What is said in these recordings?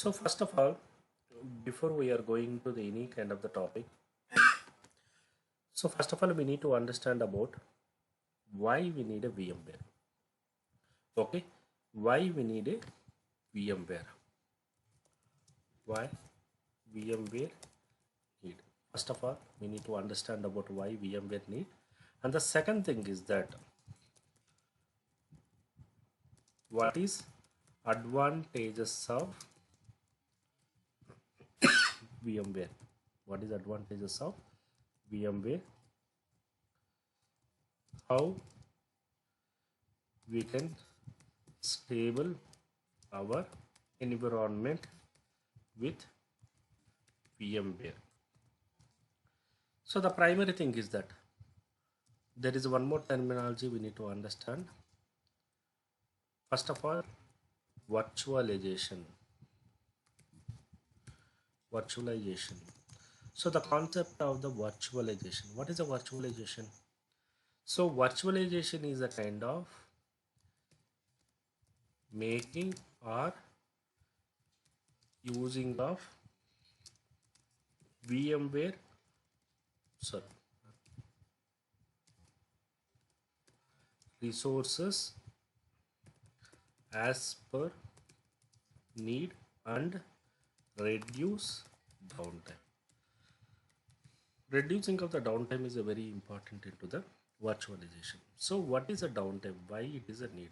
So first of all, before we are going to the any kind of the topic, so first of all we need to understand about why we need a VMware. Okay, why we need a VMware? Why VMware need? First of all, we need to understand about why VMware need, and the second thing is that what is advantages of VMware? What is advantages of VMware? How we can stable our environment with VMware. So the primary thing is that there is one more terminology we need to understand. First of all, virtualization. So the concept of the virtualization. What is a virtualization? So virtualization is a kind of making or using of VMware resources as per need and reduce downtime. Reducing of the downtime is a very important into the virtualization. So what is a downtime? Why it is a need?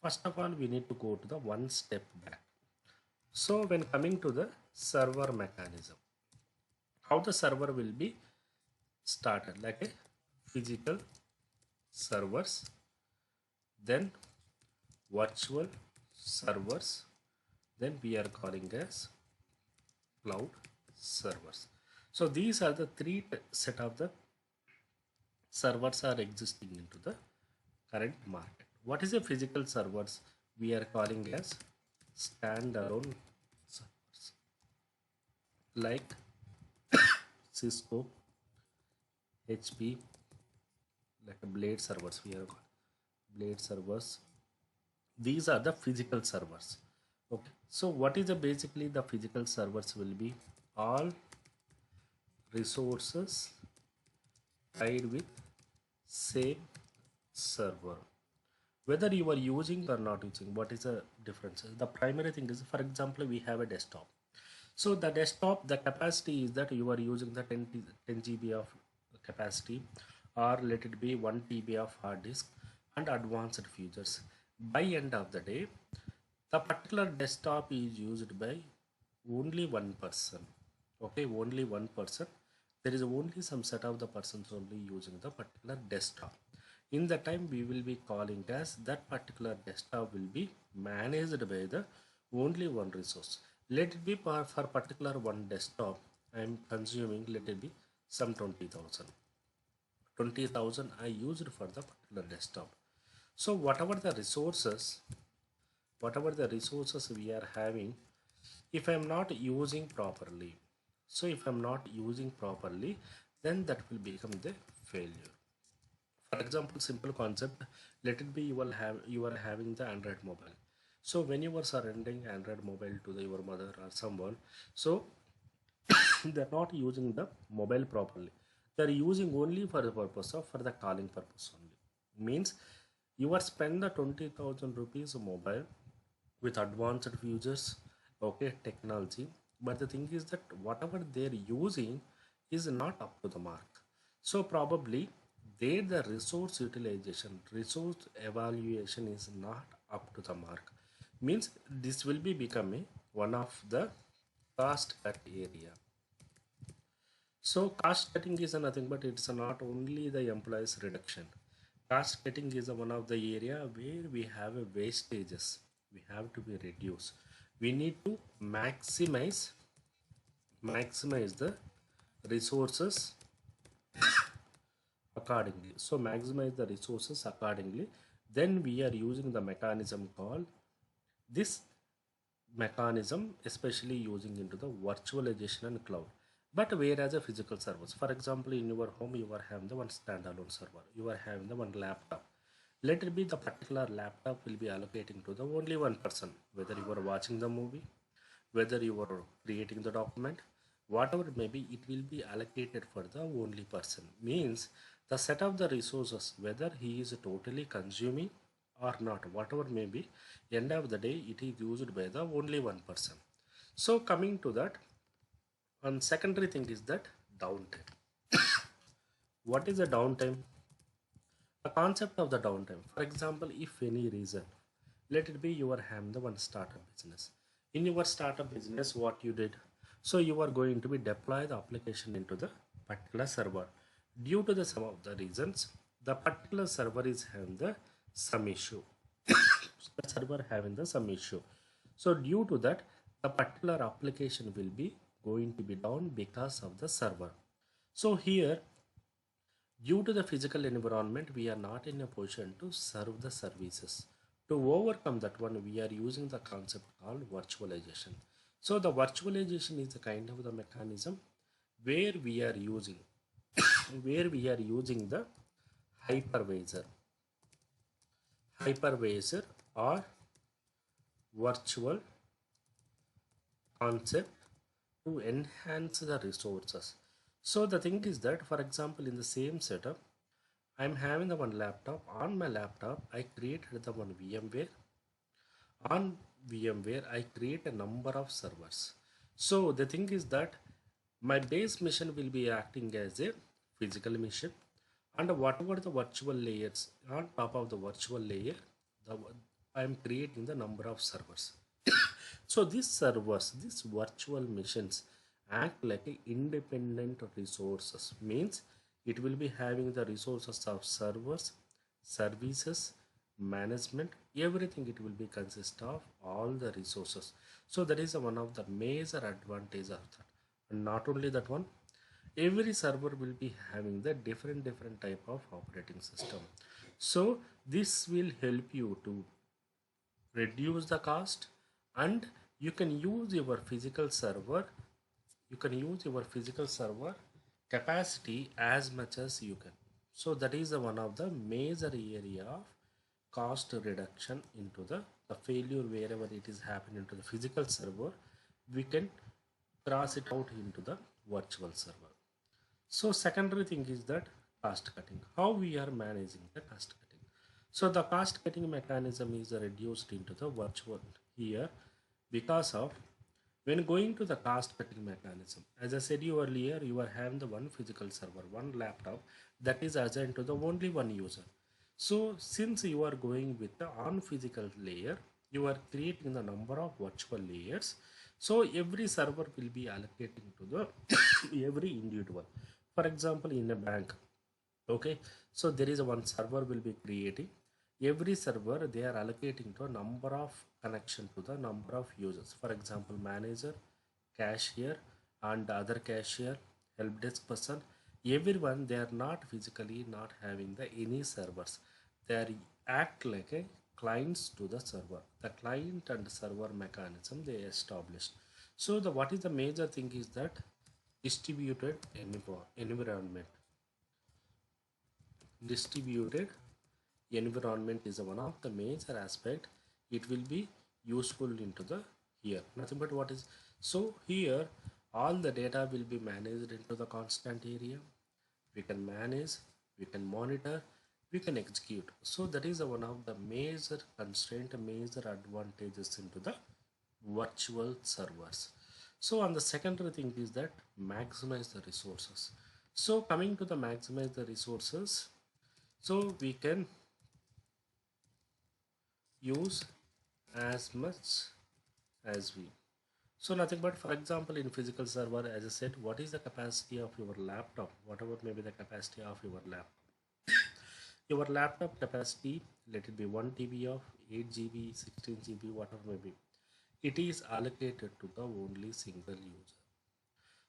First of all, we need to go to the one step back. So when coming to the server mechanism, how the server will be started, like a physical servers, then virtual servers, then we are calling as cloud servers. So these are the three set of the servers are existing into the current market. What is a physical servers? We are calling as standalone servers, like Cisco, HP, like a Blade servers. We are Blade servers. These are the physical servers. Okay. So what is the basically the physical servers will be all resources tied with same server, whether you are using or not using. What is the difference? The primary thing is, for example, we have a desktop. So the desktop, the capacity is that you are using the 10 GB of capacity, or let it be 1 TB of hard disk and advanced features. By end of the day, the particular desktop is used by only one person. Okay, only one person. There is only some set of the persons only using the particular desktop. In the time we will be calling as that particular desktop will be managed by the only one resource. Let it be for particular one desktop I am consuming, let it be some 20,000 I used for the particular desktop. So whatever the resources we are having, if I am not using properly, so if I'm not using properly, then that will become the failure. For example, simple concept, let it be you are having the Android mobile. So when you are surrendering Android mobile to your mother or someone, so they're not using the mobile properly. They're using only for the purpose of for the calling purpose only. Means you are spend the 20,000 rupees mobile with advanced features, okay, technology, but the thing is that whatever they're using is not up to the mark. So probably there the resource utilization, resource evaluation is not up to the mark. Means this will be becoming one of the cost cut area. So cost cutting is nothing but it's not only the employees reduction. Cost cutting is one of the area where we have a wastages. We have to be reduced. We need to maximize the resources accordingly. So maximize the resources accordingly. Then we are using the mechanism called this mechanism, especially using into the virtualization and cloud. But whereas a physical servers, for example, in your home you are having the one standalone server, you are having the one laptop. Let it be the particular laptop will be allocating to the only one person, whether you are watching the movie, whether you are creating the document, whatever it may be, it will be allocated for the only person. Means the set of the resources, whether he is totally consuming or not, whatever may be, end of the day it is used by the only one person. So coming to that, one secondary thing is that downtime. What is the downtime? The concept of the downtime. For example, if any reason, let it be you are having the one startup business. In your startup business, what you did? So you are going to be deploy the application into the particular server. Due to the some of the reasons, the particular server is having the some issue. The server having the some issue. So due to that, the particular application will be going to be down because of the server. So here, due to the physical environment, we are not in a position to serve the services. To overcome that one, we are using the concept called virtualization. So the virtualization is a kind of the mechanism where we are using where we are using the hypervisor hypervisor or virtual concept to enhance the resources. So the thing is that, for example, in the same setup, I'm having the one laptop. On my laptop, I created the one VMware. On VMware, I create a number of servers. So the thing is that my base machine will be acting as a physical machine, and whatever the virtual layers on top of the virtual layer, the, I am creating the number of servers. So these servers, these virtual machines act like a independent resources. Means it will be having the resources of servers, services, management, everything. It will be consist of all the resources. So that is one of the major advantage of that. And not only that one, every server will be having the different type of operating system. So this will help you to reduce the cost, and you can use your physical server capacity as much as you can. So that is one of the major area of cost reduction into the failure. Wherever it is happening to the physical server, we can cross it out into the virtual server. So secondary thing is that cost cutting. How we are managing the cost cutting? So the cost cutting mechanism is reduced into the virtual here because of when going to the cost cutting mechanism. As I said you earlier, you are having the one physical server, one laptop that is assigned to the only one user. So since you are going with the on physical layer, you are creating the number of virtual layers. So every server will be allocating to the every individual. For example, in a bank, okay, so there is a one server will be creating. Every server they are allocating to a number of connection to the number of users. For example, manager, cashier, and other cashier, help desk person. Everyone they are not physically not having the any servers. They are act like a clients to the server. The client and server mechanism they established. So the what is the major thing is that distributed environment. Distributed environment is one of the major aspect. It will be useful into the here, nothing but what is. So here all the data will be managed into the constant area. We can manage, we can monitor, we can execute. So that is one of the major constraint, major advantages into the virtual servers. So on the secondary thing is that maximize the resources. So coming to the maximize the resources, so we can use as much as we. So nothing but, for example, in physical server, as I said, what is the capacity of your laptop? Whatever may be the capacity of your laptop. Your laptop capacity, let it be 1 TB of 8 GB, 16 GB, whatever may be. It is allocated to the only single user.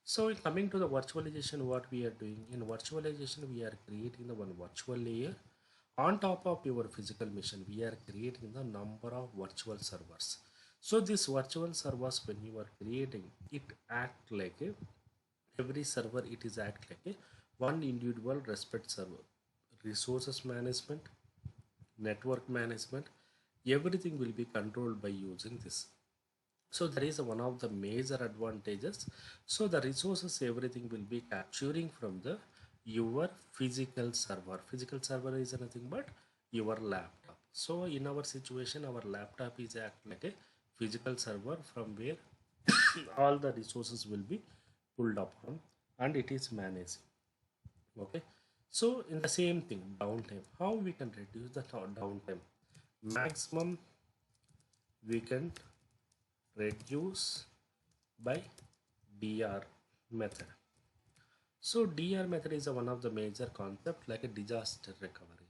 So coming to the virtualization, what we are doing in virtualization, we are creating the one virtual layer. On top of your physical machine, we are creating the number of virtual servers. So this virtual servers, when you are creating, it act like a every server. It is act like a one individual respect server. Resources management, network management, everything will be controlled by using this So that is one of the major advantages. So the resources, everything will be capturing from the your physical server. Physical server is nothing but your laptop. So in our situation, our laptop is act like a physical server from where all the resources will be pulled upon and it is managed. Okay. So in the same thing, downtime. How we can reduce the downtime? Maximum we can reduce by DR method. So DR method is one of the major concept like a disaster recovery.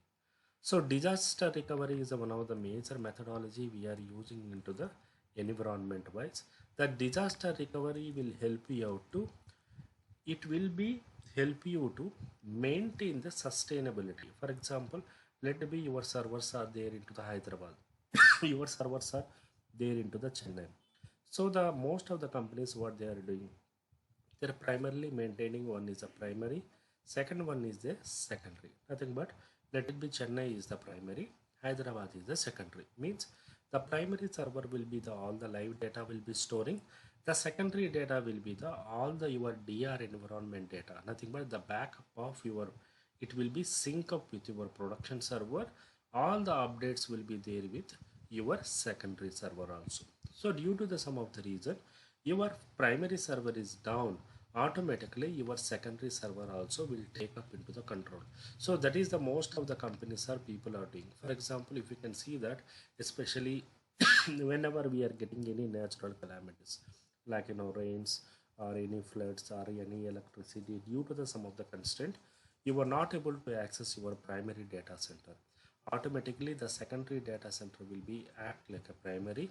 So disaster recovery is one of the major methodology we are using into the environment wise. The disaster recovery will help you out to, it will be help you to maintain the sustainability. For example, let be your servers are there into the Hyderabad, your servers are there into the Chennai. So the most of the companies what they are doing, they're primarily maintaining, one is a primary, second one is the secondary. Nothing but let it be Chennai is the primary, Hyderabad is the secondary. Means the primary server will be the all the live data will be storing. The secondary data will be the all the your DR environment data. Nothing but the backup of your, it will be sync up with your production server. All the updates will be there with your secondary server also. So due to the some of the reason, your primary server is down, automatically your secondary server also will take up into the control. So that is the most of the companies are people are doing. For example, if you can see that, especially whenever we are getting any natural calamities like rains or any floods or any electricity, due to the some of the constraint, you are not able to access your primary data center. Automatically the secondary data center will be act like a primary,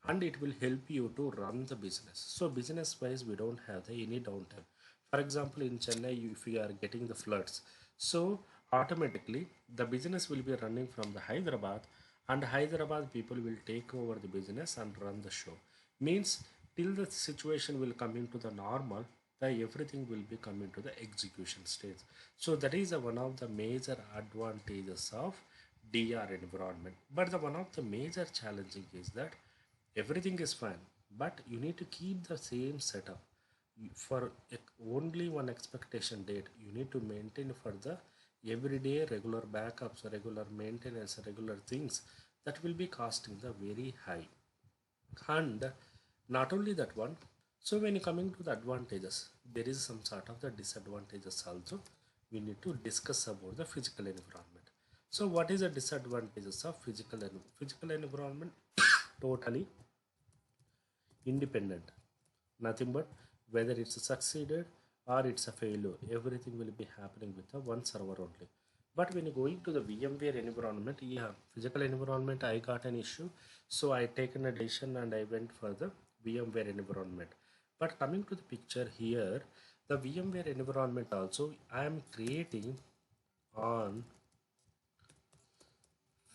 and it will help you to run the business. So business wise we don't have any downtime. For example, in Chennai, if you are getting the floods, so automatically the business will be running from the Hyderabad, and Hyderabad people will take over the business and run the show. Means till the situation will come into the normal, the everything will be come into the execution stage. So that is one of the major advantages of DR environment. But the one of the major challenging is that everything is fine, but you need to keep the same setup for only one expectation date. You need to maintain for the everyday regular backups, regular maintenance, regular things, that will be costing the very high. And not only that one, so when you coming to the advantages, there is some sort of the disadvantages also. We need to discuss about the physical environment. So what is the disadvantages of physical environment? Totally independent, nothing but whether it's succeeded or it's a failure, everything will be happening with the one server only. But when you going to the VMware environment, yeah, physical environment I got an issue, so I taken a decision and I went for the VMware environment. But coming to the picture here, the VMware environment also I am creating on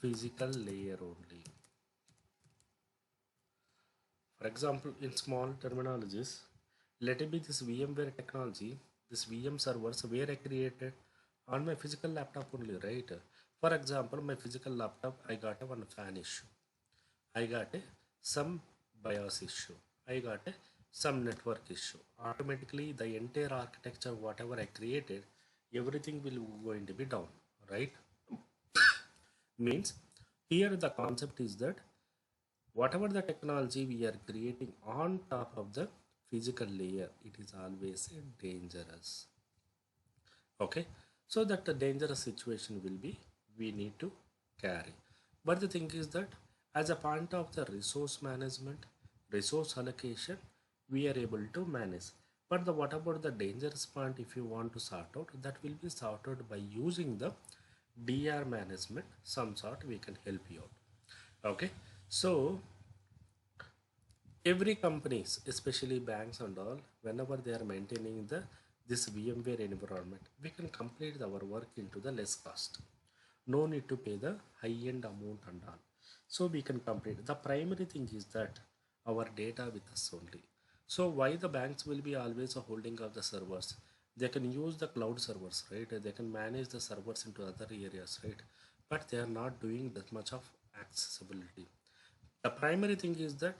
physical layer only. For example, in small terminologies, let it be this VMware technology, this VM servers where I created on my physical laptop only, right? For example, my physical laptop, I got a one fan issue. I got a some BIOS issue. I got a some network issue. Automatically, the entire architecture, whatever I created, everything will going to be down, right? Means here the concept is that whatever the technology we are creating on top of the physical layer, it is always dangerous. Okay, so that the dangerous situation will be we need to carry. But the thing is that as a part of the resource management, resource allocation, we are able to manage. But the what about the dangerous part? If you want to sort out, that will be sorted by using the DR management. Some sort we can help you out. Okay, so every companies, especially banks and all, whenever they are maintaining the this VMware environment, we can complete our work into the less cost. No need to pay the high end amount and all. So we can complete. The primary thing is that our data with us only. So why the banks will be always a holding of the servers? They can use the cloud servers, right? They can manage the servers into other areas, right? But they are not doing that much of accessibility. The primary thing is that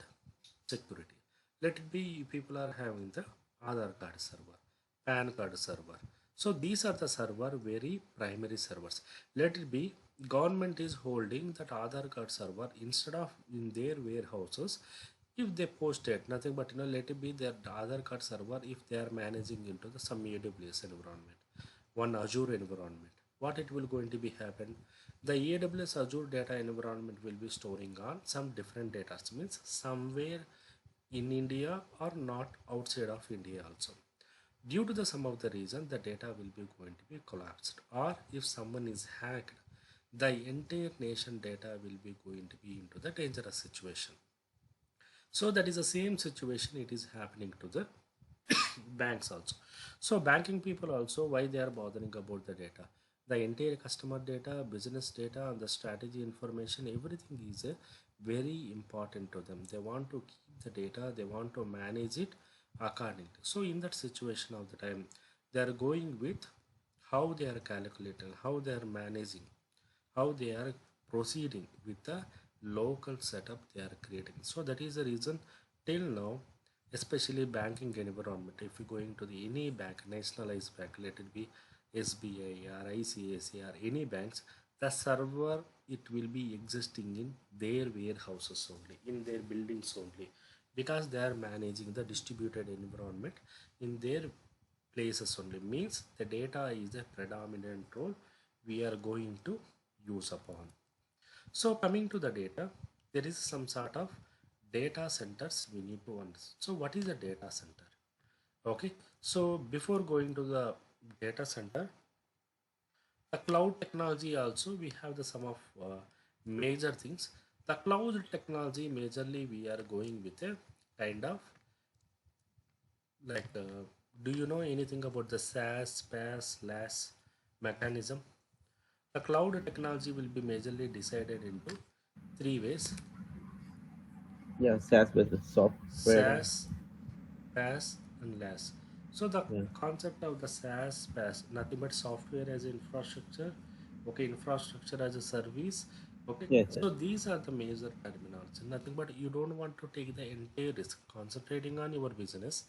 security. Let it be people are having the Aadhaar card server, PAN card server. So these are the server very primary servers. Let it be government is holding that Aadhaar card server instead of in their warehouses. If they post it, nothing but let it be their Aadhaar card server if they are managing into the some AWS environment, one Azure environment. What it will going to be happen? The AWS Azure data environment will be storing on some different data, means somewhere in India or not outside of India also. Due to the some of the reason, the data will be going to be collapsed, or if someone is hacked, the entire nation data will be going to be into the dangerous situation. So that is the same situation it is happening to the banks also. So banking people also, why they are bothering about the data, the entire customer data, business data, and the strategy information, everything is very important to them. They want to keep the data, they want to manage it accordingly. So in that situation of the time, they are going with how they are calculating, how they are managing, how they are proceeding with the local setup they are creating. So that is the reason till now, especially banking environment, if you going to the any bank, nationalized bank, let it be SBI or ICICI or any banks, the server it will be existing in their warehouses only, in their buildings only, because they are managing the distributed environment in their places only. Means the data is the predominant role we are going to use upon. So coming to the data, there is some sort of data centers we need to understand. So what is a data center? Okay, so before going to the data center, the cloud technology also we have the some of major things. The cloud technology majorly we are going with a kind of like do you know anything about the SaaS, PaaS, LaaS mechanism? The cloud technology will be majorly decided into three ways: Yeah, SaaS based software and SaaS, PaaS, and LaaS. So the yeah. concept of the SaaS, PaaS, nothing but software as infrastructure, okay, infrastructure as a service, okay. Yes, yes. So these are the major terminology. Nothing but you don't want to take the entire risk, concentrating on your business,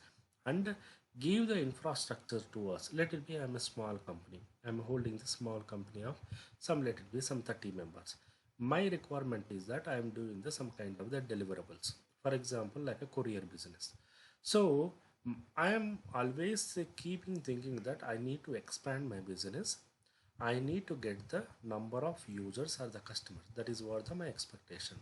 and give the infrastructure to us. Let it be I'm a small company. I'm holding the small company of some, let it be some 30 members. My requirement is that I am doing the some kind of the deliverables. For example, like a courier business. So I am always keeping thinking that I need to expand my business. I need to get the number of users or the customers. That is what my expectation.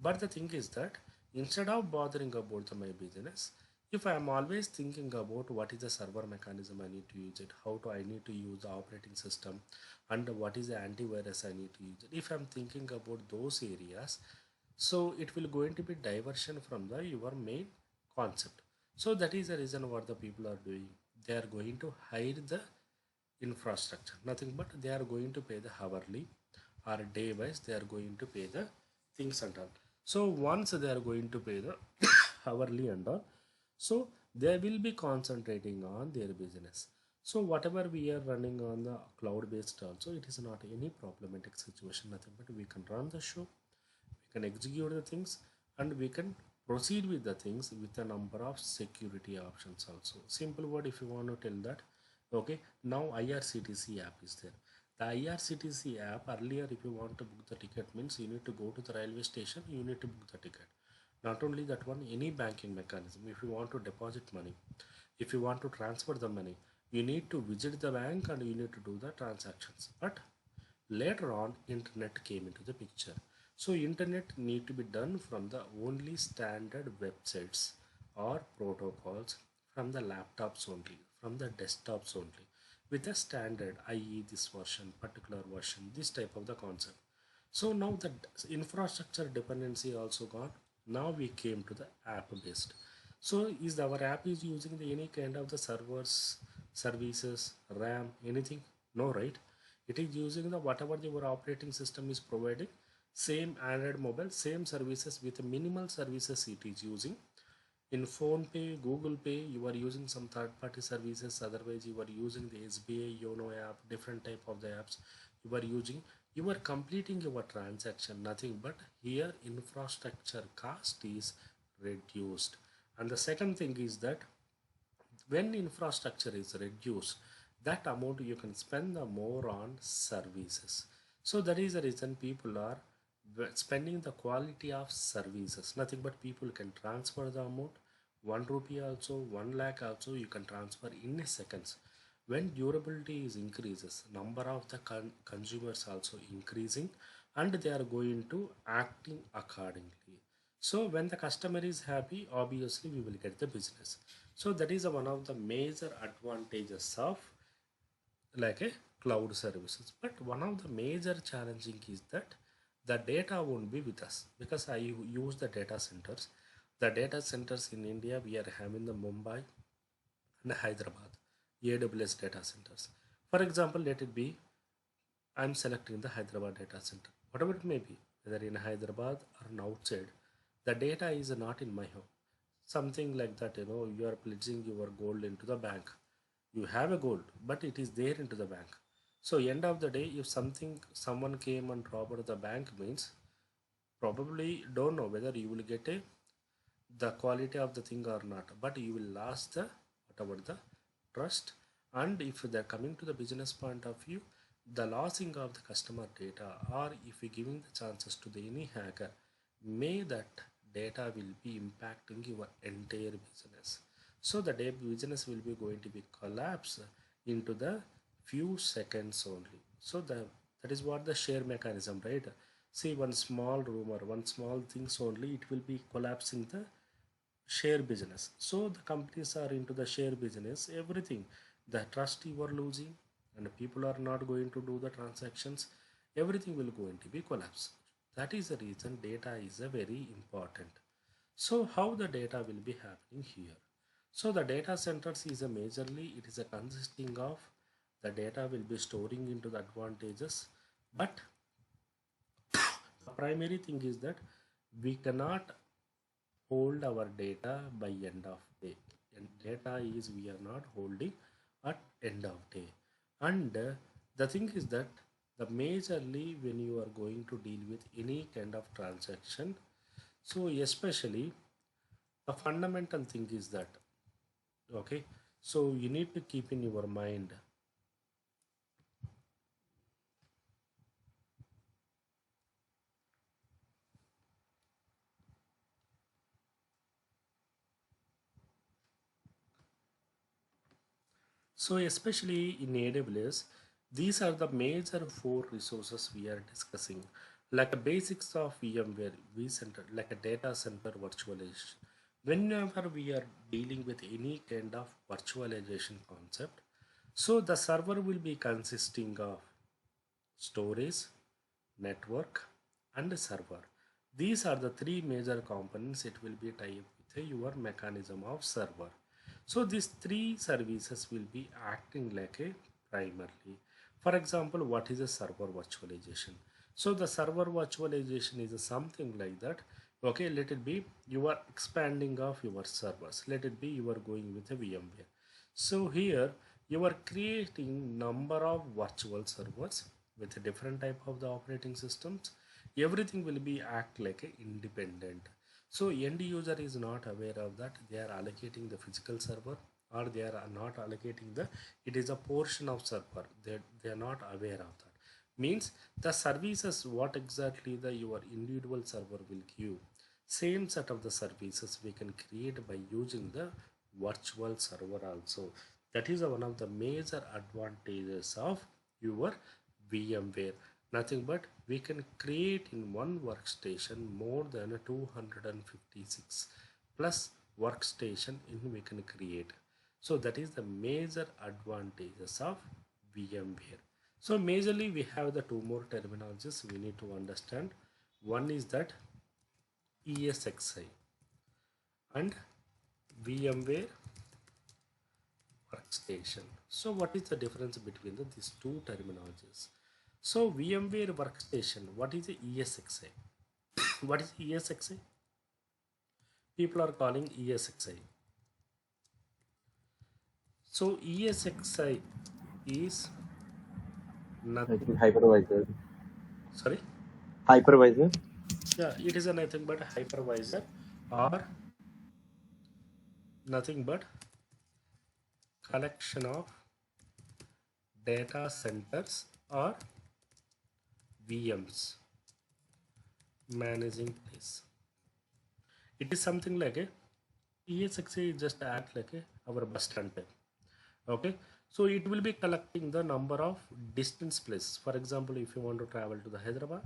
But the thing is that instead of bothering about my business, if I am always thinking about what is the server mechanism I need to use it, how to I need to use the operating system, and what is the antivirus I need to use it. If I am thinking about those areas, so it will going to be diversion from the your main concept. So that is the reason what the people are doing. They are going to hire the infrastructure, nothing but they are going to pay the hourly or day wise, they are going to pay the things and all. So once they are going to pay the hourly and all, so they will be concentrating on their business. So whatever we are running on the cloud based also, it is not any problematic situation, nothing but we can run the show, we can execute the things, and we can proceed with the things with a number of security options also. Simple word if you want to tell that. Okay, now IRCTC app is there. The IRCTC app, earlier if you want to book the ticket, means you need to go to the railway station, you need to book the ticket. Not only that one, any banking mechanism, if you want to deposit money, if you want to transfer the money, you need to visit the bank and you need to do the transactions. But later on, internet came into the picture. So internet need to be done from the only standard websites or protocols from the laptops only, from the desktops only, with a standard, i.e. this version, particular version, this type of the concept. So now the infrastructure dependency also gone. Now we came to the app based. So is our app is using the any kind of the servers, services, RAM, anything? No, right? It is using the whatever your operating system is providing. Same Android mobile, same services with minimal services it is using. In phone pay, Google Pay, you are using some third party services. Otherwise you are using the SBI Yono app, different type of the apps you are using. You are completing your transaction, nothing but here infrastructure cost is reduced. And the second thing is that when infrastructure is reduced, that amount you can spend the more on services. So that is the reason people are spending the quality of services. Nothing but people can transfer the amount, 1 rupee also, 1 lakh also you can transfer in a seconds. When durability is increases, number of the consumers also increasing, and they are going to acting accordingly. So when the customer is happy, obviously we will get the business. So that is one of the major advantages of like a cloud services. But one of the major challenging is that the data won't be with us, because I use the data centers. The data centers in India, we are having the Mumbai and Hyderabad AWS data centers. For example, let it be I'm selecting the Hyderabad data center. Whatever it may be, whether in Hyderabad or in outside, the data is not in my home. Something like that, you are pledging your gold into the bank. You have a gold, but it is there into the bank. So end of the day, if someone came and robbed the bank, means probably don't know whether you will get the quality of the thing or not, but you will lose the whatever the trust. And if they're coming to the business point of view, the losing of the customer data, or if we giving the chances to the any hacker, may that data will be impacting your entire business. So the day business will be going to be collapse into the few seconds only. So that is what the share mechanism, right? See, one small rumor, one small things only, it will be collapsing the share business. So the companies are into the share business, everything, the trust you are losing, and people are not going to do the transactions, everything will going to be collapse. That is the reason data is a very important. So how the data will be happening here? So the data centers is a majorly, it is a consisting of the data will be storing into the advantages. But the primary thing is that we cannot hold our data by end of day, and data is we are not holding at end of day. And the thing is that the majorly when you are going to deal with any kind of transaction, so especially the fundamental thing is that, okay, so you need to keep in your mind. So especially in AWS, these are the major four resources we are discussing, like the basics of VMware, vCenter, like a data center virtualization. Whenever we are dealing with any kind of virtualization concept, so the server will be consisting of storage, network, and server. These are the three major components. It will be tied with your mechanism of server. So these three services will be acting like a primarily. For example, what is a server virtualization? So the server virtualization is something like that. Okay, let it be you are expanding of your servers. Let it be you are going with a VMware. So here you are creating number of virtual servers with a different type of the operating systems. Everything will be act like a independent. So end user is not aware of that. They are allocating the physical server, or they are not allocating the, it is a portion of server. They are not aware of that. Means the services what exactly the your individual server will give, same set of the services we can create by using the virtual server also. That is one of the major advantages of your VMware. Nothing but we can create in one workstation more than a 256 plus workstation in we can create. So that is the major advantages of VMware. So majorly we have the two more terminologies we need to understand. One is that ESXi and VMware workstation. So what is the difference between these two terminologies? So VMware workstation, what is the ESXi? What is ESXi? People are calling ESXi. So ESXi is I nothing. think hypervisor. Sorry. Hypervisor. Yeah, it is a nothing but a hypervisor or nothing but collection of data centers or VMs managing place. It is something like a ESXi just act like a our bus stand type. Okay, so it will be collecting the number of distance places. For example, if you want to travel to the Hyderabad,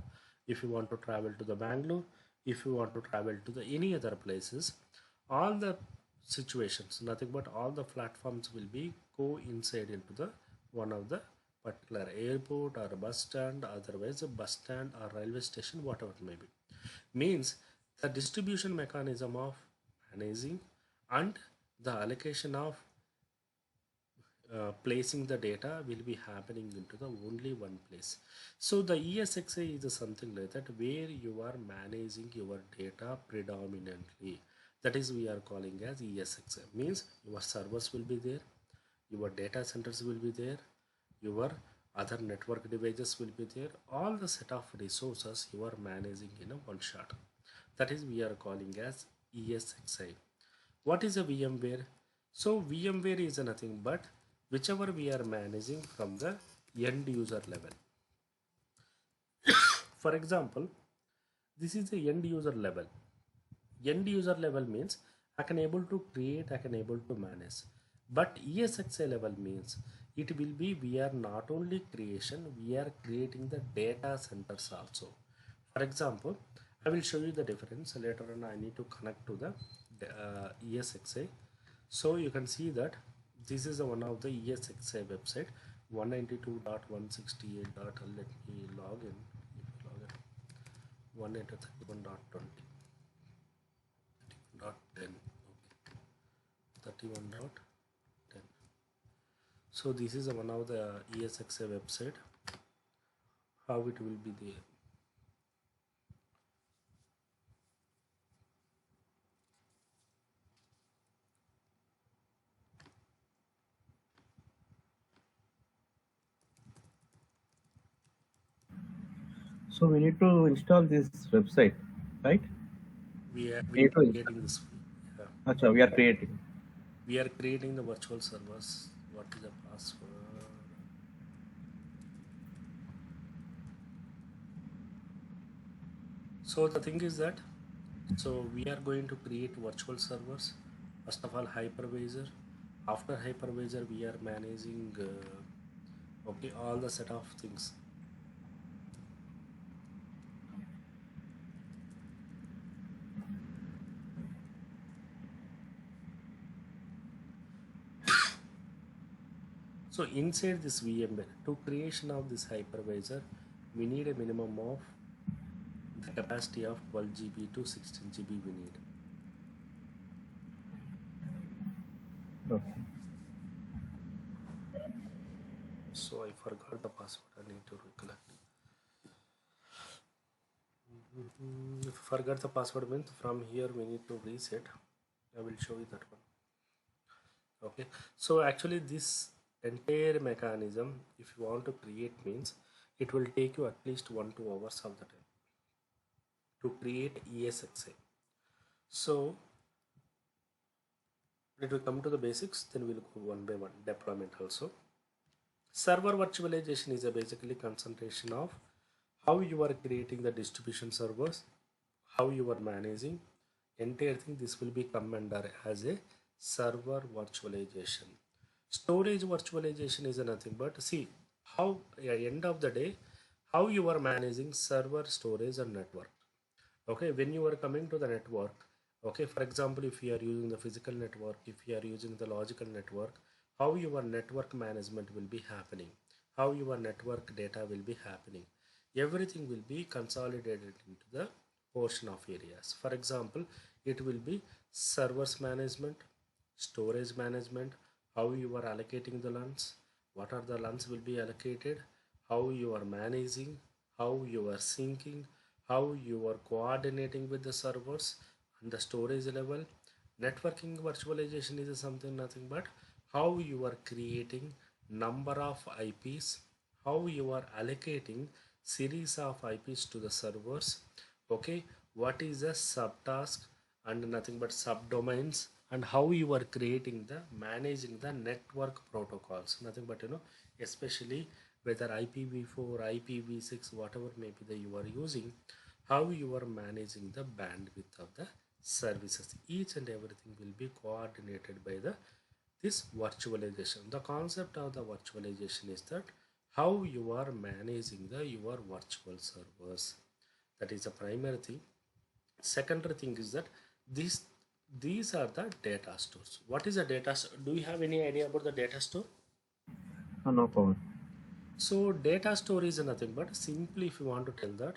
if you want to travel to the Bangalore, if you want to travel to the any other places, all the situations, nothing but all the platforms will be coincide into the one of the particular airport or a bus stand, otherwise a bus stand or railway station, whatever it may be. Means the distribution mechanism of managing and the allocation of placing the data will be happening into the only one place. So the ESXi is something like that where you are managing your data predominantly. That is we are calling as ESXi. Means your servers will be there, your data centers will be there, your other network devices will be there. All the set of resources you are managing in a one shot. That is we are calling as ESXi. What is a VMware? So VMware is nothing but whichever we are managing from the end user level. For example, this is the end user level. End user level means I can able to create, I can able to manage. But ESXi level means it will be we are not only creation, we are creating the data centers also. For example, I will show you the difference later on. I need to connect to the ESXi. So you can see that this is one of the ESXi website 192.168. Let me log in. If you log in 192.31.20 dot 10. Okay, 31.10. So this is one of the ESXi website. How it will be there. So we need to install this website, right? We We are need to install. creating this. Yeah. Acha, we are creating. We are creating the virtual servers. What is the password? So the thing is that we are going to create virtual servers. First of all, hypervisor. After hypervisor, we are managing okay all the set of things. So inside this VMware, to creation of this hypervisor, we need a minimum of the capacity of 12 GB to 16 GB we need. Okay. So I forgot the password. I need to recollect. If you forgot the password means from here we need to reset. I will show you that one. Okay. So actually this entire mechanism, if you want to create means it will take you at least 1-2 hours of the time to create ESXi. So let we come to the basics, then we'll go one by one. Deployment also. Server virtualization is a basically concentration of how you are creating the distribution servers, how you are managing entire thing. This will be come under as a server virtualization. Storage virtualization is nothing but see how at end of the day how you are managing server, storage and network. Okay, when you are coming to the network, okay, for example, if you are using the physical network, if you are using the logical network, how your network management will be happening, how your network data will be happening, everything will be consolidated into the portion of areas. For example, it will be servers management, storage management, how you are allocating the LANs, what are the LANs will be allocated, how you are managing, how you are syncing, how you are coordinating with the servers and the storage level. Networking virtualization is something nothing but how you are creating number of IPs, how you are allocating series of IPs to the servers. Okay, what is a subtask and nothing but subdomains, and how you are creating the managing the network protocols, nothing but especially whether IPv4, IPv6, whatever may be that you are using, how you are managing the bandwidth of the services. Each and everything will be coordinated by the this virtualization. The concept of the virtualization is that how you are managing the your virtual servers. That is the primary thing. Secondary thing is that these these are the data stores. What is a data store? Do you have any idea about the data store? No power. So data store is nothing but simply, if you want to tell that,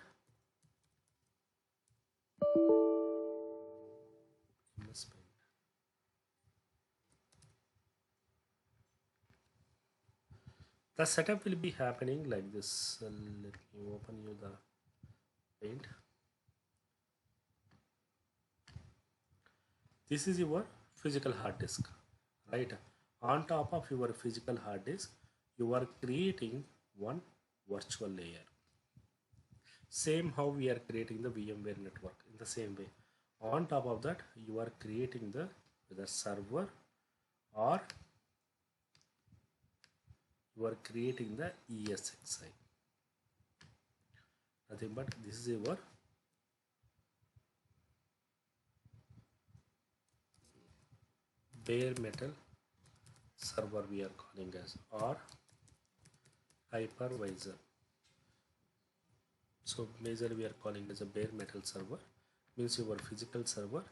the setup will be happening like this. Let me open you the paint. This is your physical hard disk, right? On top of your physical hard disk, you are creating one virtual layer. Same how we are creating the VMware network, in the same way. On top of that, you are creating the server, or you are creating the ESXi. Nothing but this is your bare metal server, we are calling as, or hypervisor. So major we are calling as a bare metal server, means your physical server.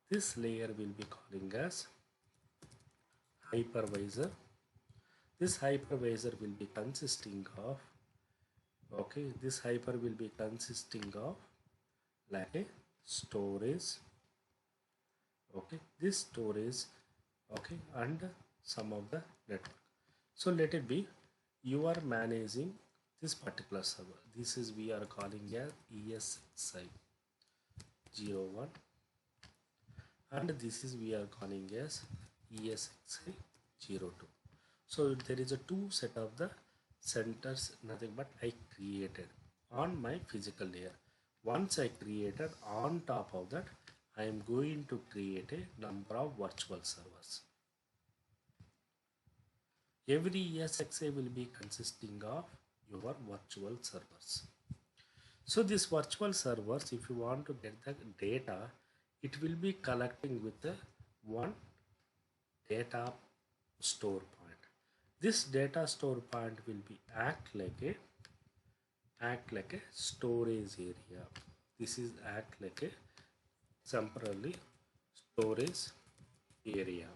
This layer will be calling as hypervisor. This hypervisor will be consisting of, okay, this hyper will be consisting of like a storage, okay, this storage, okay, and some of the network. So let it be, you are managing this particular server. This is we are calling as ESXi 01, and this is we are calling as ESXi 02. So there is a two set of the centers, nothing but I created on my physical layer. Once I created, on top of that, I am going to create a number of virtual servers. Every ESXi will be consisting of your virtual servers. So these virtual servers, if you want to get the data, it will be collecting with the one data store point. This data store point will be act like a storage area. This is act like a temporarily storage area.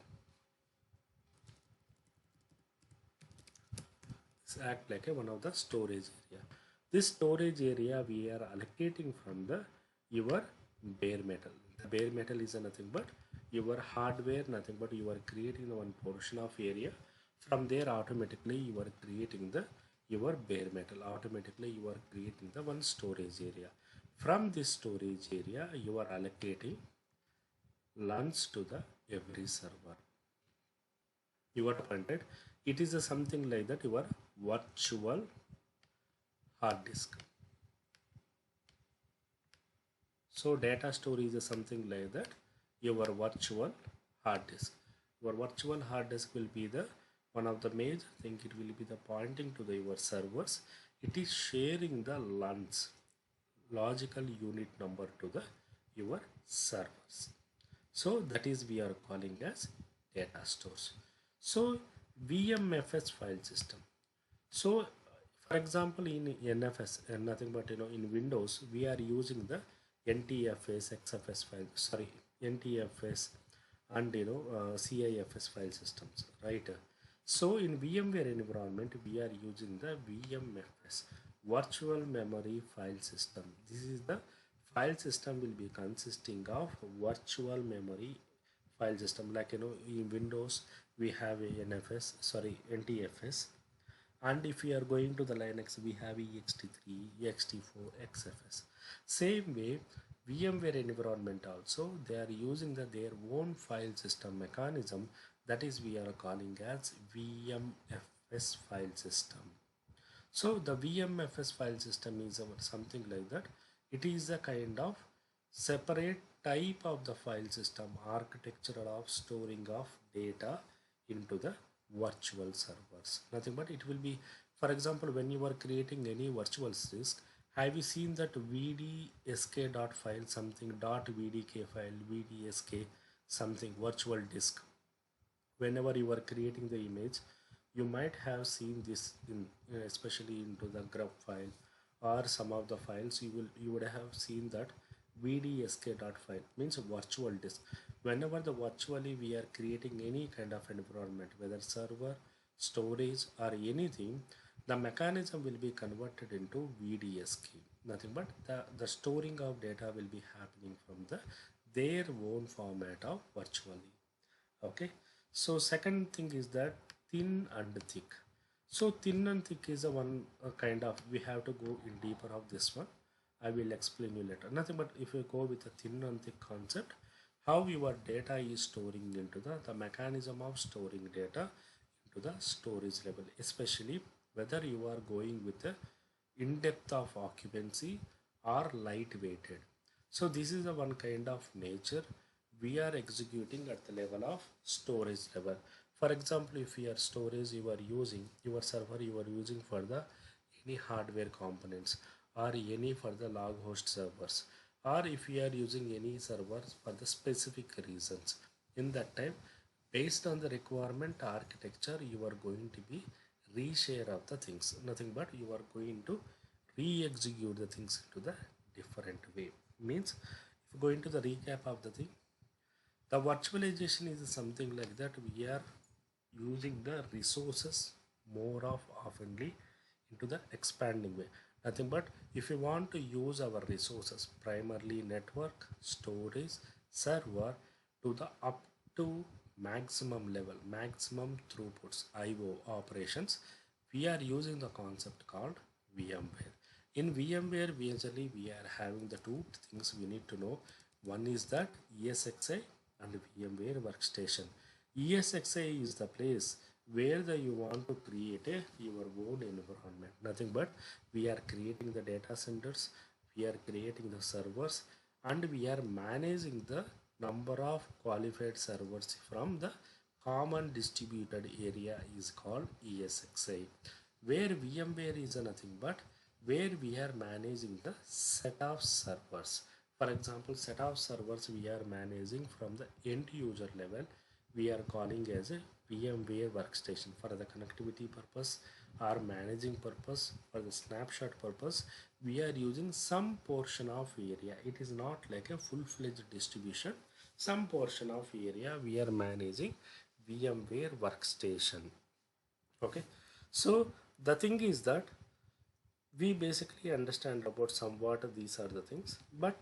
This act like a one of the storage area. This storage area we are allocating from the your bare metal. The bare metal is nothing but your hardware, nothing but you are creating the one portion of area. From there automatically you are creating the your bare metal. Automatically you are creating the one storage area. From this storage area you are allocating LANs to the every server. You got pointed. It is a something like that your virtual hard disk. So data store is something like that your virtual hard disk. Your virtual hard disk will be the one of the major thing. It will be the pointing to the your servers. It is sharing the LUNs, logical unit number, to the your servers. So that is we are calling as data stores. So VMFS file system. So for example in NFS, and nothing but in Windows we are using the NTFS, XFS file, sorry, NTFS, and CIFS file systems, right? So in VMware environment we are using the VMFS, virtual memory file system. This is the file system will be consisting of virtual memory file system, like in Windows we have a NFS, sorry, NTFS, and if we are going to the Linux we have ext3, ext4, XFS. Same way VMware environment also they are using their own file system mechanism, that is we are calling as VMFS file system. So the VMFS file system is something like that. It is a kind of separate type of the file system, architecture of storing of data into the virtual servers. Nothing but it will be, for example, when you are creating any virtual disk, have you seen that vdsk dot file something dot vdk file vdsk something virtual disk? Whenever you are creating the image, you might have seen this in especially into the grub file or some of the files, you would have seen that vdsk.file means virtual disk. Whenever the virtually we are creating any kind of environment, whether server, storage or anything, the mechanism will be converted into vdsk. Nothing but the storing of data will be happening from the their own format of virtually. Okay, so second thing is that thin and thick. So thin and thick is a one kind of, we have to go in deeper of this one. I will explain you later. Nothing but if you go with a thin and thick concept, how your data is storing into the mechanism of storing data into the storage level, especially whether you are going with the in depth of occupancy or light weighted. So this is the one kind of nature we are executing at the level of storage level. For example, if your storage you are using, your server you are using for the any hardware components or any for the log host servers, or if you are using any servers for the specific reasons, in that time, based on the requirement architecture, you are going to be reshare of the things. Nothing but you are going to re-execute the things into the different way. Means if going to the recap of the thing, the virtualization is something like that. We are using the resources more of oftenly into the expanding way. Nothing but if you want to use our resources, primarily network, storage, server, to the up to maximum level, maximum throughputs, IO operations, we are using the concept called VMware. In VMware, we are having the two things we need to know. One is that ESXi and VMware workstation. ESXi is the place where you want to create your own environment. Nothing but we are creating the data centers, we are creating the servers, and we are managing the number of qualified servers from the common distributed area is called ESXi, where VMware is nothing but where we are managing the set of servers. For example, set of servers we are managing from the end user level, we are calling as a VMware workstation for the connectivity purpose or managing purpose, for the snapshot purpose. We are using some portion of area. It is not like a full-fledged distribution. Some portion of area we are managing VMware workstation. Okay, so the thing is that we basically understand about somewhat these are the things, but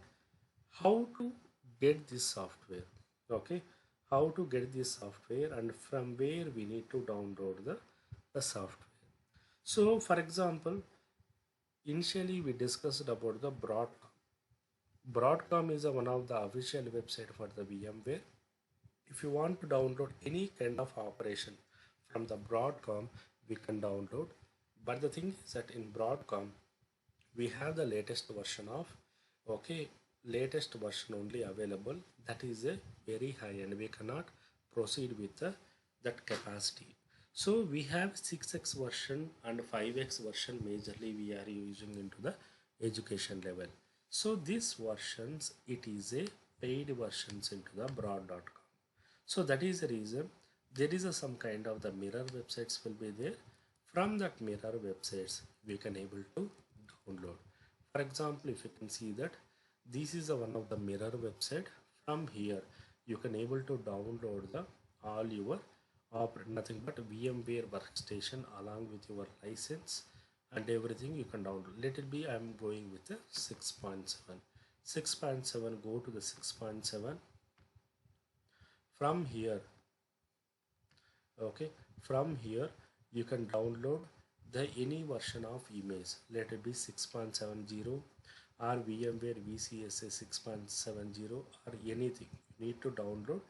how to get this software? Okay, how to get this software and from where we need to download the software. So for example, initially we discussed about the Broadcom is one of the official website for the VMware. If you want to download any kind of operation from the Broadcom, we can download. But the thing is that in Broadcom, we have the latest version of, okay, latest version only available. That is a very high and we cannot proceed with that capacity. So we have 6x version and 5x version majorly we are using into the education level. So these versions, it is a paid versions into the broad.com. So that is the reason there is some kind of the mirror websites will be there. From that mirror websites we can able to download. For example, if you can see that this is one of the mirror website. From here you can able to download the all your nothing but VMware workstation along with your license and everything you can download. Let it be, I am going with the 6.7. 6.7, go to the 6.7. From here, okay, from here you can download the any version of image. Let it be 6.70 or VMware VCSA 6.70 or anything. You need to download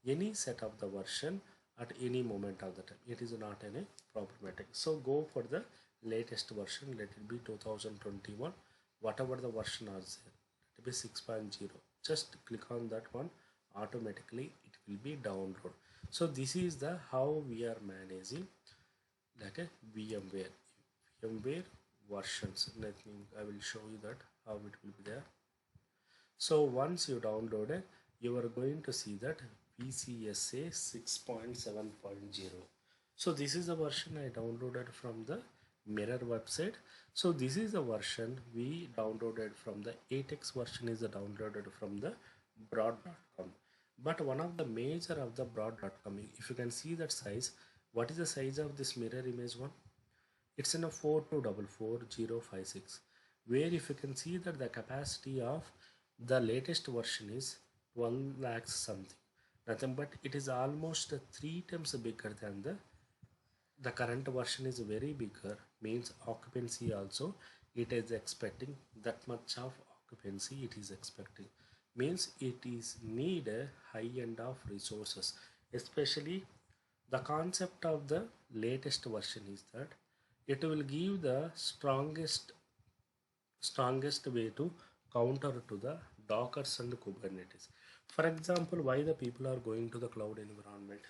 any set of the version at any moment of the time. It is not any problematic. So go for the latest version. Let it be 2021. Whatever the version are there, let it be 6.0. just click on that one, automatically it will be download. So this is the how we are managing like a VMware versions. I will show you that how it will be there. So once you download it, you are going to see that VCSA 6.7.0. So this is the version I downloaded from the Mirror website. So this is the version we downloaded from the 8x version is downloaded from the broad.com. But one of the major of the broad.com, if you can see that size, what is the size of this mirror image one? It's in a 4244056, where if you can see that the capacity of the latest version is 12 lakhs something, nothing but it is almost 3 times bigger than the current version is very bigger, means occupancy also it is expecting that much of occupancy it is expecting, means it is need a high end of resources. Especially the concept of the latest version is that it will give the strongest way to counter to the dockers and kubernetes. For example, why the people are going to the cloud environment?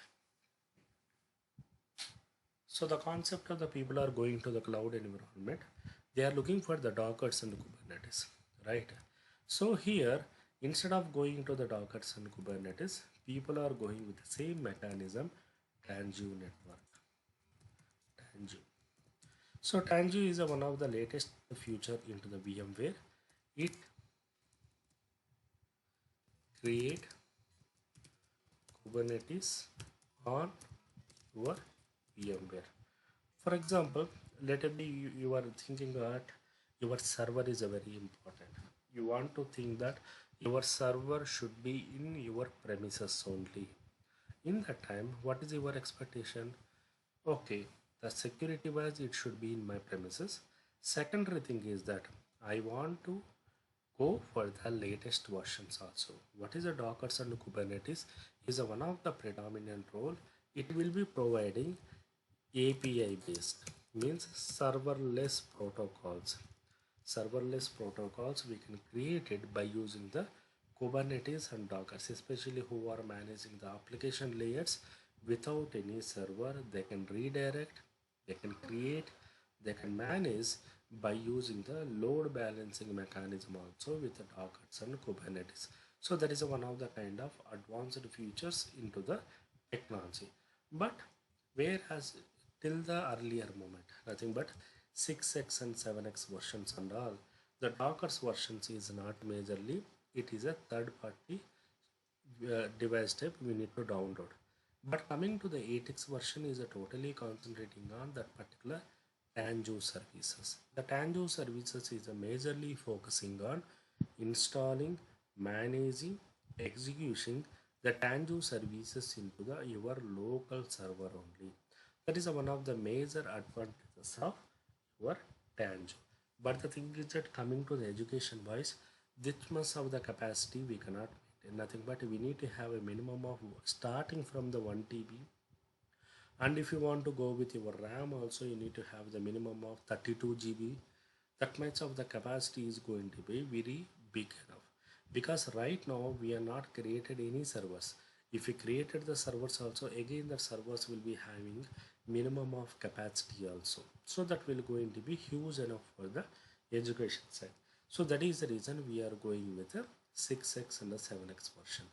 So the concept of the people are going to the cloud environment, they are looking for the dockers and kubernetes, right? So here, instead of going to the dockers and kubernetes, people are going with the same mechanism, Tanzu network. Tanzu. So Tanzu is one of the latest feature into the VMware. It create Kubernetes on your VMware. For example, let it be you are thinking that your server is a very important. You want to think that your server should be in your premises only. In that time, what is your expectation? Okay, the security wise it should be in my premises. Secondary thing is that I want to go for the latest versions also. What is a Dockers and Kubernetes is a one of the predominant role. It will be providing API based, means serverless protocols. Serverless protocols we can create it by using the Kubernetes and Dockers, especially who are managing the application layers without any server. They can redirect, they can create, they can manage by using the load balancing mechanism also with the Dockers and Kubernetes. So that is one of the kind of advanced features into the technology. But whereas till the earlier moment, nothing but 6x and 7x versions and all, the Dockers versions is not majorly, it is a third party device type we need to download. But coming to the 8x version is a totally concentrating on that particular Tanzu services. The Tanzu services is a majorly focusing on installing, managing, execution the Tanzu services into the your local server only. That is one of the major advantages of your Tanzu. But the thing is that coming to the education wise, this much of the capacity we cannot maintain nothing, but we need to have a minimum of starting from the 1 TB, and if you want to go with your RAM also you need to have the minimum of 32 GB. That much of the capacity is going to be very big enough, because right now we are not created any servers. If we created the servers also, again the servers will be having minimum of capacity also, so that will going to be huge enough for the education side. So that is the reason we are going with a 6x and a 7x version.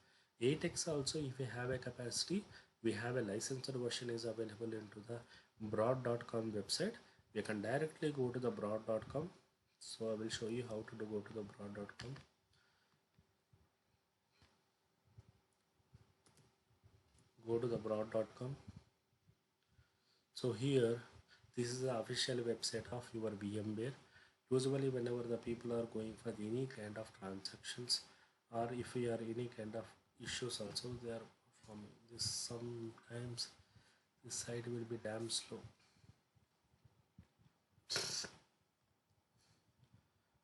8x also, if we have a capacity, we have a licensed version is available into the broad.com website. We can directly go to the broad.com. So I will show you how to go to the broad.com. Go to the broad.com. So here, this is the official website of your VMware. Usually whenever the people are going for any kind of transactions, or if we are any kind of issues also, they are from this sometimes this site will be damn slow.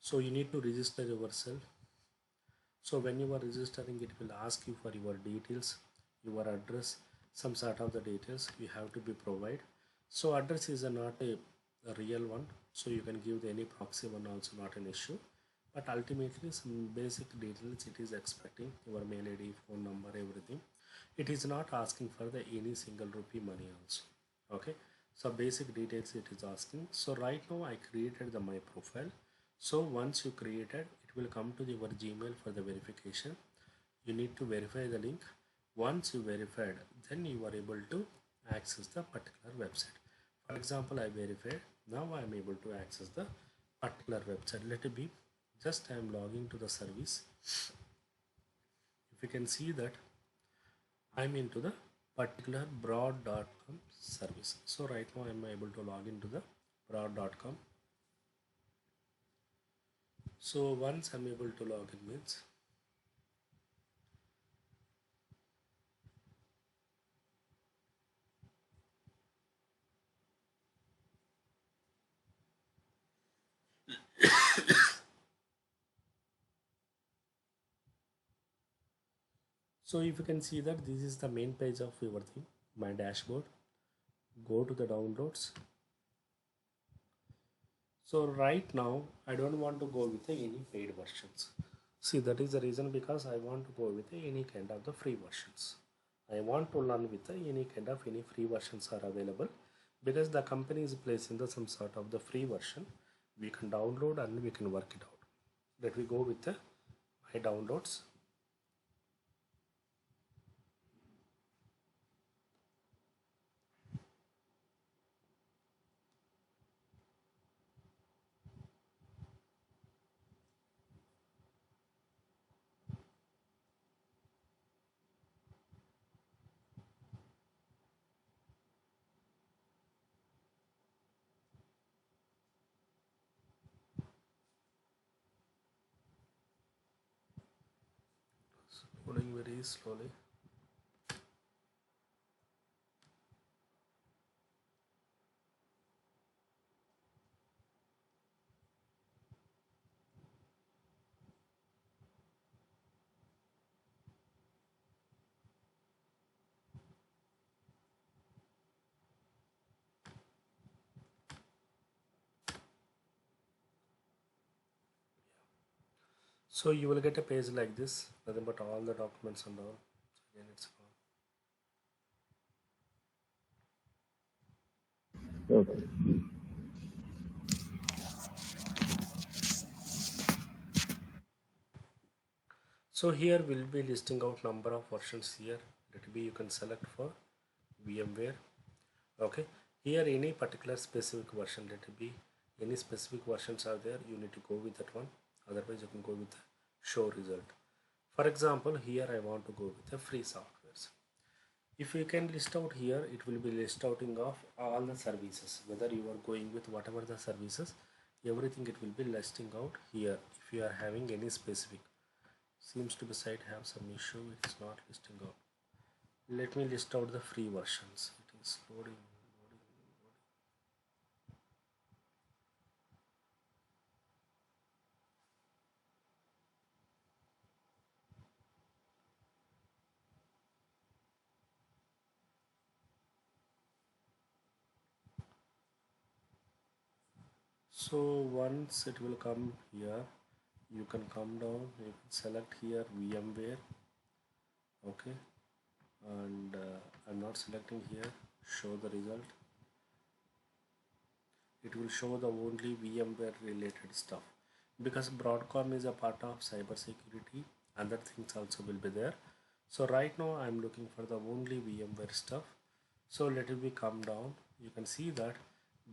So you need to register yourself. So when you are registering, it will ask you for your details, your address, some sort of the details you have to be provide. So address is not a real one, so you can give any proxy one also, not an issue. but ultimately some basic details it is expecting, your mail id, phone number, everything. It is not asking for the any single rupee money also. Okay, so basic details it is asking. So right now I created the my profile. So once you created, it will come to your Gmail for the verification. You need to verify the link. Once you verified, then you are able to access the particular website. For example, I verified. Now I am able to access the particular website. Let it be just I am logging to the service. If you can see that I'm into the particular broad.com service. So right now I'm able to log into the broad.com. So once I'm able to log in means, so if you can see that this is the main page of your thing, my dashboard. Go to the downloads. So right now I don't want to go with any paid versions. See, that is the reason, because I want to go with any kind of the free versions. I want to learn with any kind of any free versions are available, because the company is placing the some sort of the free version. We can download and we can work it out. Let me go with the my downloads. Loading very slowly. So you will get a page like this, nothing but all the documents and all. So again, it's gone. Okay. So here we'll be listing out number of versions here. Let be you can select for VMware. Okay, here any particular specific version, let it be any specific versions are there, you need to go with that one. Otherwise you can go with the show result. For example, here I want to go with the free softwares. If you can list out here, it will be list outing of all the services, whether you are going with whatever the services, everything it will be listing out here. If you are having any specific, seems to be site have some issue, it's not listing out. Let me list out the free versions. It is loading. So once it will come here, you can come down, you can select here VMware. Okay, and I'm not selecting here, show the result. It will show the only VMware related stuff, because Broadcom is a part of cybersecurity, other things also will be there. So right now I'm looking for the only VMware stuff. So let it be come down, you can see that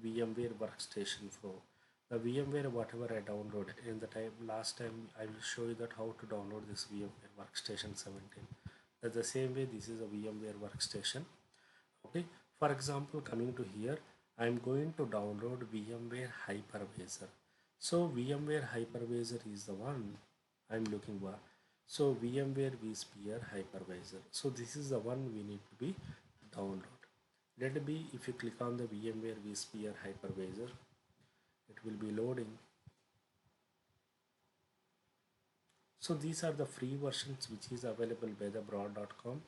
VMware Workstation Pro, the VMware whatever I downloaded in the time last time, I will show you that how to download this VMware Workstation 17. That's the same way this is a VMware Workstation. Okay, for example, coming to here, I'm going to download VMware Hypervisor. So VMware Hypervisor is the one I'm looking for. So VMware vSphere Hypervisor, so this is the one we need to be download. Let it be, if you click on the VMware vSphere Hypervisor, it will be loading. So these are the free versions which is available by the broad.com.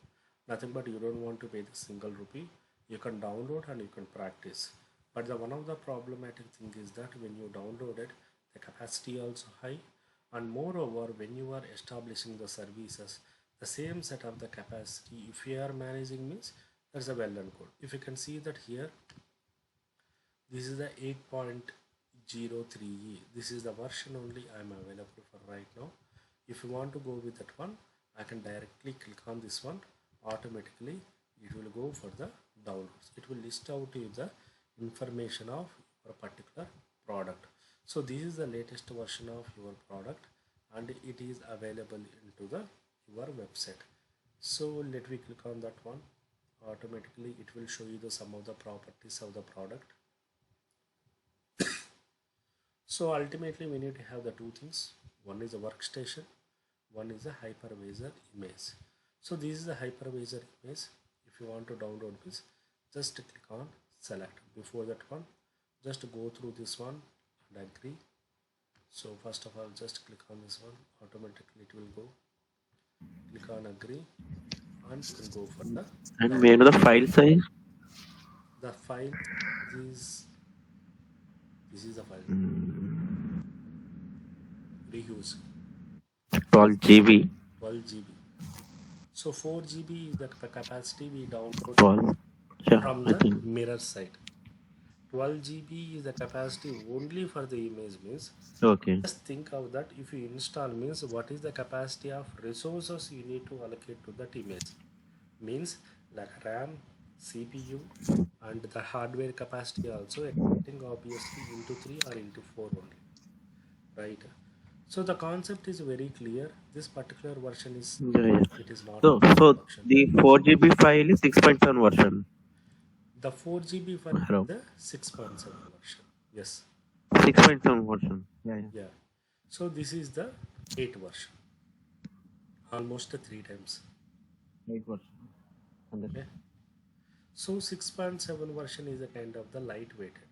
Nothing but you don't want to pay the single rupee. You can download and you can practice. But the one of the problematic thing is that when you download it, the capacity also high, And moreover, when you are establishing the services, the same set of the capacity, if you are managing means there's a well-known code. If you can see that here, this is the 8.03e. This is the version only I'm available for right now. If you want to go with that one, I can directly click on this one. Automatically, it will go for the downloads. It will list out you the information of your particular product. So this is the latest version of your product, and it is available into the your website. So let me click on that one. Automatically, it will show you the some of the properties of the product. So ultimately we need to have the two things. One is a workstation, one is a hypervisor image. So this is the hypervisor image. If you want to download this, just click on select. Before that one, just go through this one and agree. So first of all, just click on this one. Automatically it will go. Click on agree and you can go for the And download. may I know the file size? The file is this is the file. Reuse 12 GB. 12 GB. So 4 GB is the capacity we download 12. Yeah, from I the think. mirror side. 12 GB is the capacity only for the image means. Okay. Just think of that. If you install means what is the capacity of resources you need to allocate to that image. Means like RAM, CPU and the hardware capacity also expecting obviously into 3 or into 4 only. Right. So the concept is very clear. This particular version is Yeah, yeah. it is not So, into the so production. the 4 GB file is 6.7 version. The 4 GB file Hello. is the 6.7 version. Yes. 6.7 version. Yeah, yeah. Yeah. So this is the 8 version. Almost 3 times. 8 version. Okay. So 6.7 version is a kind of the lightweighted.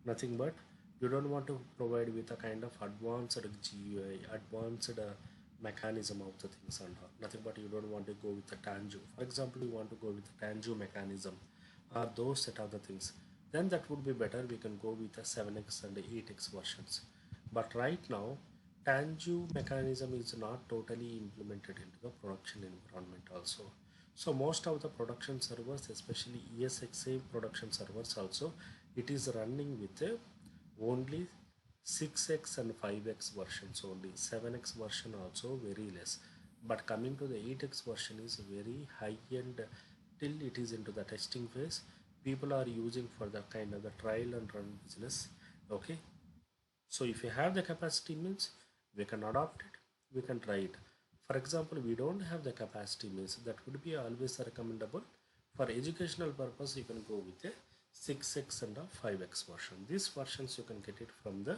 Nothing but you don't want to provide with a kind of advanced GUI, advanced mechanism of the things and all. Nothing but you don't want to go with the Tanju. For example, you want to go with the Tanju mechanism or those set of the things. Then that would be better. We can go with the 7x and 8x versions. But right now, Tanju mechanism is not totally implemented into the production environment also. So most of the production servers, especially ESXi production servers also, it is running with only 6x and 5x versions only. 7x version also very less. But coming to the 8x version is very high end till it is into the testing phase. People are using for the kind of the trial and run business. Okay. So if you have the capacity means we can adopt it, we can try it. For example, we don't have the capacity means that would be always recommendable. For educational purpose, you can go with a 6x and a 5x version. These versions you can get it from the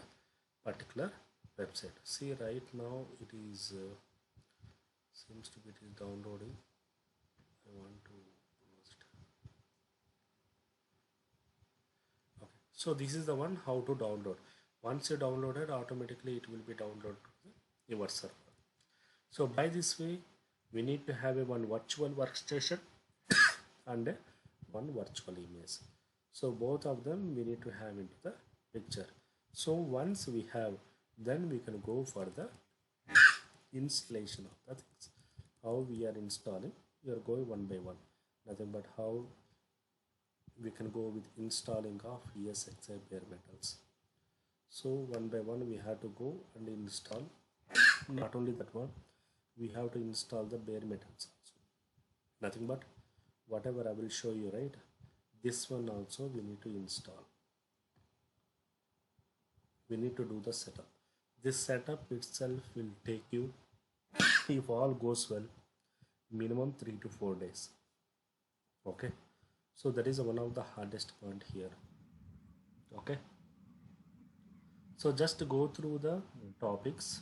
particular website. See right now it is seems to be it is downloading. I want to close it. Okay. So this is the one how to download. Once you download it, automatically it will be downloaded to your server. So by this way, we need to have a one virtual workstation and a one virtual image. So both of them we need to have into the picture. So once we have, then we can go for the installation of the things. How we are installing, we are going one by one. Nothing but how we can go with installing of ESXi bare metals. So one by one we have to go and install. Not only that one, we have to install the bare metals also. Nothing but whatever I will show you, right? This one also we need to install. We need to do the setup. This setup itself will take you, if all goes well, minimum 3 to 4 days. Okay. So that is one of the hardest point here. Okay. So just go through the topics.